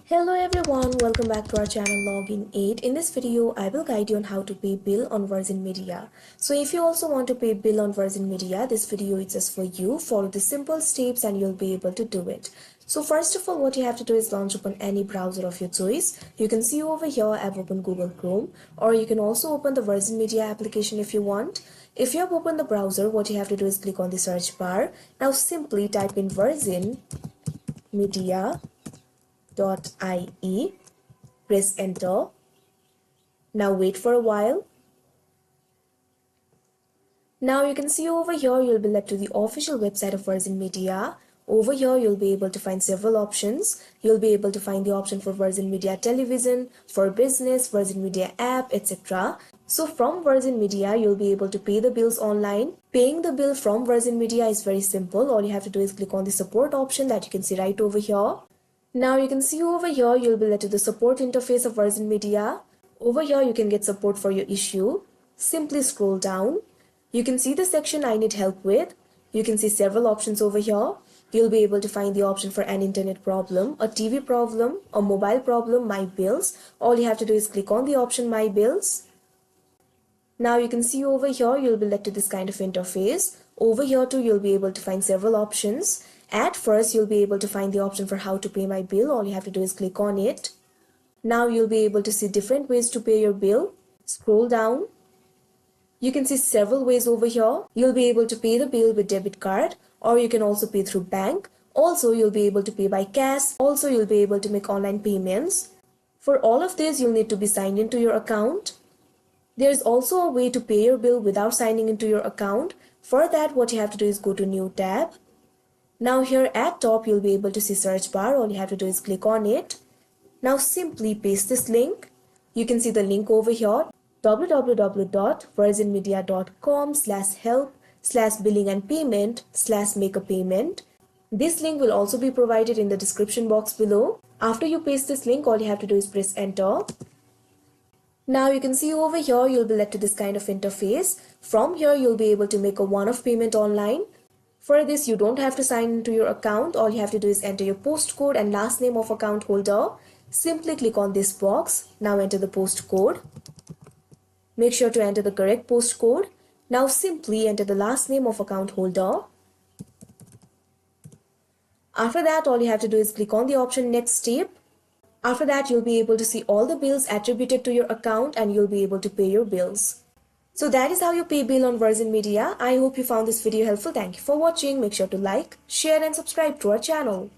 Hello everyone, welcome back to our channel Login 8. In this video, I will guide you on how to pay bill on Virgin Media. So if you also want to pay bill on Virgin Media, this video is just for you. Follow the simple steps and you'll be able to do it. So first of all, what you have to do is launch open any browser of your choice. You can see over here I've opened Google Chrome, or you can also open the Virgin Media application if you want. If you have opened the browser, what you have to do is click on the search bar. Now simply type in Virgin Media .ie, press enter. Now wait for a while. Now you can see over here you'll be led to the official website of Virgin Media. Over here you'll be able to find several options. You'll be able to find the option for Virgin Media Television, for Business, Virgin Media App, etc. So from Virgin Media you'll be able to pay the bills online. Paying the bill from Virgin Media is very simple. All you have to do is click on the support option that you can see right over here. Now you can see over here you'll be led to the support interface of Virgin Media. Over here you can get support for your issue. Simply scroll down. You can see the section I need help with. You can see several options over here. You'll be able to find the option for an internet problem, a TV problem, a mobile problem, my bills. All you have to do is click on the option my bills. Now you can see over here you'll be led to this kind of interface. Over here too you'll be able to find several options. At first, you'll be able to find the option for how to pay my bill. All you have to do is click on it. Now you'll be able to see different ways to pay your bill. Scroll down. You can see several ways over here. You'll be able to pay the bill with debit card, or you can also pay through bank. Also, you'll be able to pay by cash. Also, you'll be able to make online payments. For all of this, you'll need to be signed into your account. There's also a way to pay your bill without signing into your account. For that, what you have to do is go to New tab. Now here at top you'll be able to see search bar. All you have to do is click on it. Now simply paste this link. You can see the link over here, www.virginmedia.com/help/billing and payment/make a payment. This link will also be provided in the description box below. After you paste this link, all you have to do is press enter. Now you can see over here you'll be led to this kind of interface. From here you'll be able to make a one-off payment online. For this, you don't have to sign into your account. All you have to do is enter your postcode and last name of account holder. Simply click on this box. Now enter the postcode. Make sure to enter the correct postcode. Now simply enter the last name of account holder. After that, all you have to do is click on the option next step. After that, you'll be able to see all the bills attributed to your account and you'll be able to pay your bills. So that is how you pay bill on Virgin Media. I hope you found this video helpful. Thank you for watching. Make sure to like, share and subscribe to our channel.